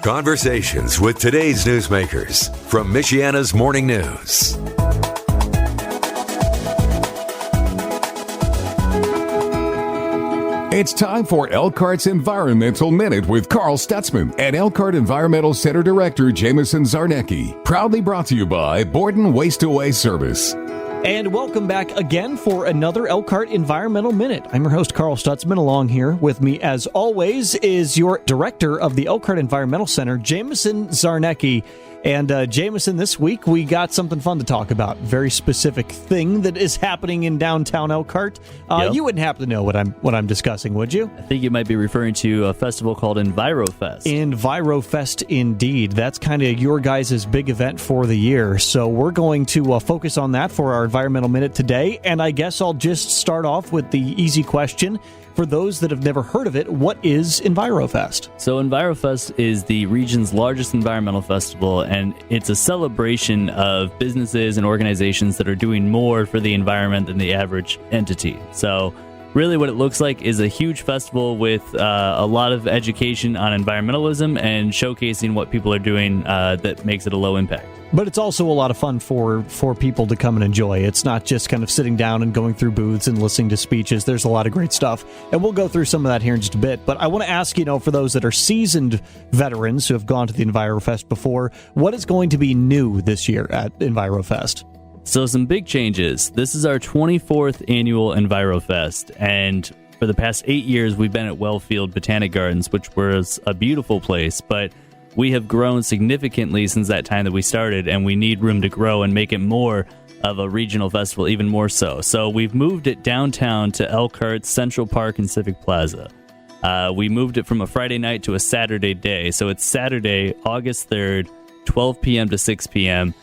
Conversations with today's newsmakers from Michiana's Morning News. It's time for Elkhart's Environmental Minute with Carl Stutsman and Elkhart Environmental Center Director Jamison Czarnecki. Proudly brought to you by Borden Waste Away Service. And welcome back again for another Elkhart Environmental Minute. I'm your host, Carl Stutsman. Along here with me, as always, is your director of the Elkhart Environmental Center, Jamison Czarnecki. And Jamison, this week we got something fun to talk about. Very specific thing that is happening in downtown Elkhart. You wouldn't happen to know what I'm discussing, would you? I think you might be referring to a festival called EnviroFest. EnviroFest, indeed. That's kind of your guys' big event for the year. So we're going to focus on that for our Environmental Minute today. And I guess I'll just start off with the easy question. For those that have never heard of it, what is EnviroFest? So EnviroFest is the region's largest environmental festival, and it's a celebration of businesses and organizations that are doing more for the environment than the average entity. So really what it looks like is a huge festival with a lot of education on environmentalism and showcasing what people are doing that makes it a low impact. But it's also a lot of fun for people to come and enjoy. It's not just kind of sitting down and going through booths and listening to speeches. There's a lot of great stuff, and we'll go through some of that here in just a bit. But I want to ask, for those that are seasoned veterans who have gone to the EnviroFest before, what is going to be new this year at EnviroFest? So some big changes. This is our 24th annual EnviroFest, and for the past 8 years, we've been at Wellfield Botanic Gardens, which was a beautiful place, but we have grown significantly since that time that we started, and we need room to grow and make it more of a regional festival, even more so. So we've moved it downtown to Elkhart, Central Park, and Civic Plaza. We moved it from a Friday night to a Saturday day. So it's Saturday, August 3rd, 12 p.m. to 6 p.m.,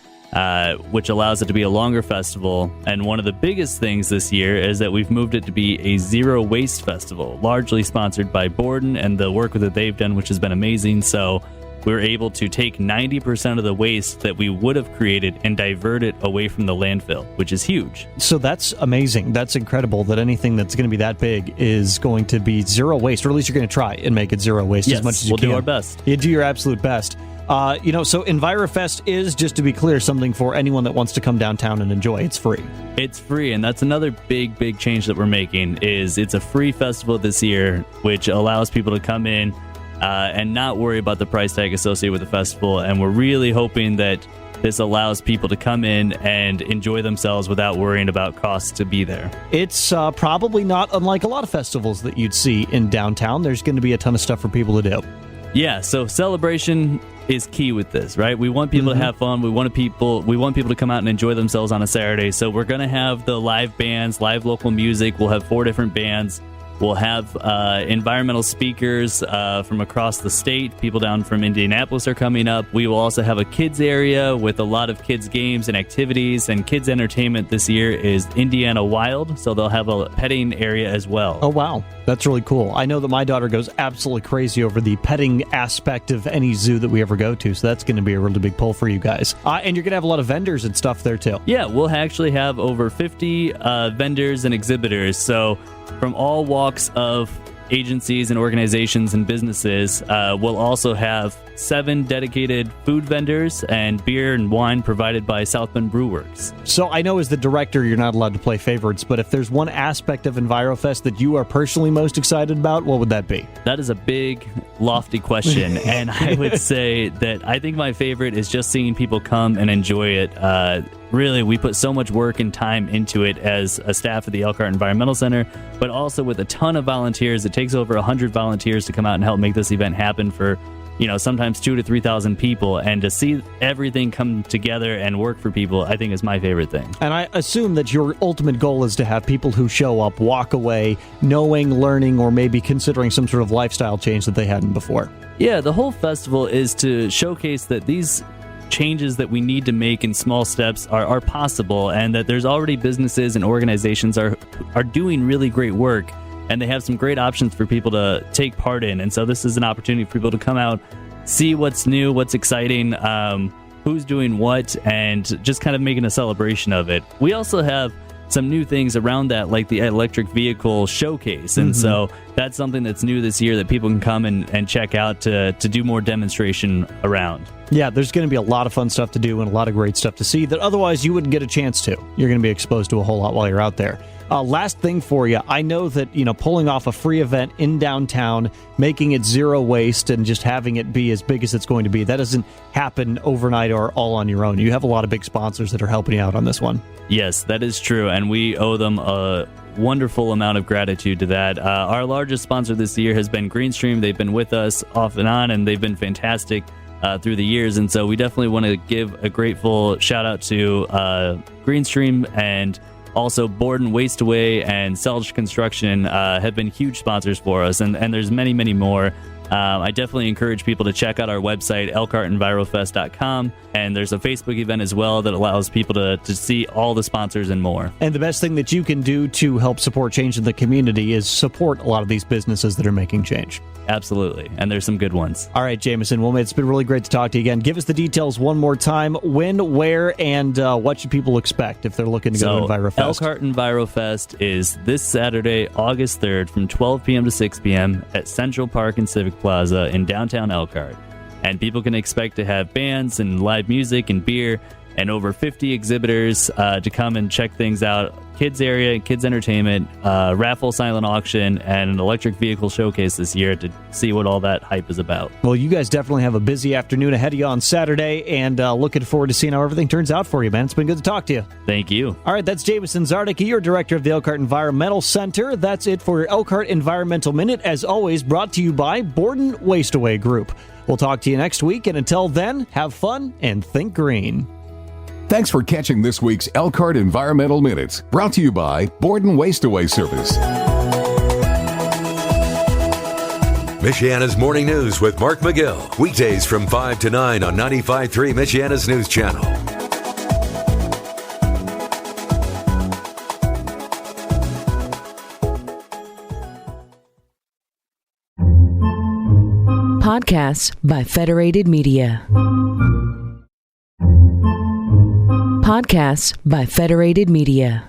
which allows it to be a longer festival. And one of the biggest things this year is that we've moved it to be a zero waste festival, largely sponsored by Borden and the work that they've done, which has been amazing. So we were able to take 90% of the waste that we would have created and divert it away from the landfill, which is huge. So that's amazing. That's incredible that anything that's going to be that big is going to be zero waste, or at least you're going to try and make it zero waste as much as you can. We'll do our best. You do your absolute best. So EnviroFest is, just to be clear, something for anyone that wants to come downtown and enjoy. It's free. It's free, and that's another big change that we're making, is it's a free festival this year, which allows people to come in and not worry about the price tag associated with the festival. And we're really hoping that this allows people to come in and enjoy themselves without worrying about costs to be there. It's probably not unlike a lot of festivals that you'd see in downtown. There's going to be a ton of stuff for people to do. Yeah, so celebration is key with this, right? We want people to have fun. We want people to come out and enjoy themselves on a Saturday. So we're going to have the live bands, live local music. We'll have 4 different bands. We'll have environmental speakers from across the state. People down from Indianapolis are coming up. We will also have a kids area with a lot of kids games and activities. And kids entertainment this year is Indiana Wild, so they'll have a petting area as well. Oh, wow. That's really cool. I know that my daughter goes absolutely crazy over the petting aspect of any zoo that we ever go to, so that's going to be a really big pull for you guys. And you're going to have a lot of vendors and stuff there, too. Yeah, we'll actually have over 50 vendors and exhibitors, so from all walks of agencies and organizations and businesses. We'll also have 7 dedicated food vendors and beer and wine provided by South Bend Brew Works. So I know as the director you're not allowed to play favorites, but if there's one aspect of EnviroFest that you are personally most excited about, what would that be? That is a big, lofty question, and I would say that I think my favorite is just seeing people come and enjoy it. Really, we put so much work and time into it as a staff at the Elkhart Environmental Center, but also with a ton of volunteers. It takes over 100 volunteers to come out and help make this event happen for, sometimes 2,000 to 3,000 people. And to see everything come together and work for people, I think is my favorite thing. And I assume that your ultimate goal is to have people who show up walk away knowing, learning, or maybe considering some sort of lifestyle change that they hadn't before. Yeah, the whole festival is to showcase that these changes that we need to make in small steps are possible, and that there's already businesses and organizations are doing really great work, and they have some great options for people to take part in. And so this is an opportunity for people to come out, see what's new, what's exciting, who's doing what, and just kind of making a celebration of it. We also have some new things around that, like the electric vehicle showcase. And so that's something that's new this year that people can come and check out to do more demonstration around. Yeah, there's going to be a lot of fun stuff to do and a lot of great stuff to see that otherwise you wouldn't get a chance to. You're going to be exposed to a whole lot while you're out there. Last thing for you, I know that, pulling off a free event in downtown, making it zero waste and just having it be as big as it's going to be, that doesn't happen overnight or all on your own. You have a lot of big sponsors that are helping you out on this one. Yes, that is true, and we owe them a wonderful amount of gratitude to that. Our largest sponsor this year has been Greenstream. They've been with us off and on, and they've been fantastic through the years, and so we definitely want to give a grateful shout out to Greenstream, and also Borden Waste Away and Selge Construction have been huge sponsors for us, and there's many, many more. I definitely encourage people to check out our website, ElkhartEnviroFest.com, and there's a Facebook event as well that allows people to see all the sponsors and more. And the best thing that you can do to help support change in the community is support a lot of these businesses that are making change. Absolutely, and there's some good ones. All right, Jamison, well, it's been really great to talk to you again. Give us the details one more time. When, where, and what should people expect if they're looking to go to EnviroFest? Elkhart EnviroFest is this Saturday, August 3rd, from 12 p.m. to 6 p.m. at Central Park and Civic Plaza in downtown Elkhart. And people can expect to have bands and live music and beer and over 50 exhibitors to come and check things out. Kids area, kids entertainment, raffle silent auction, and an electric vehicle showcase this year to see what all that hype is about. Well, you guys definitely have a busy afternoon ahead of you on Saturday, and looking forward to seeing how everything turns out for you, man. It's been good to talk to you. Thank you. All right, that's Jamison Czarnecki, your director of the Elkhart Environmental Center. That's it for your Elkhart Environmental Minute, as always, brought to you by Borden Waste Away Group. We'll talk to you next week, and until then, have fun and think green. Thanks for catching this week's Elkhart Environmental Minutes, brought to you by Borden Waste Away Service. Michiana's Morning News with Mark McGill. Weekdays from 5 to 9 on 95.3 Michiana's News Channel. Podcasts by Federated Media. Podcasts by Federated Media.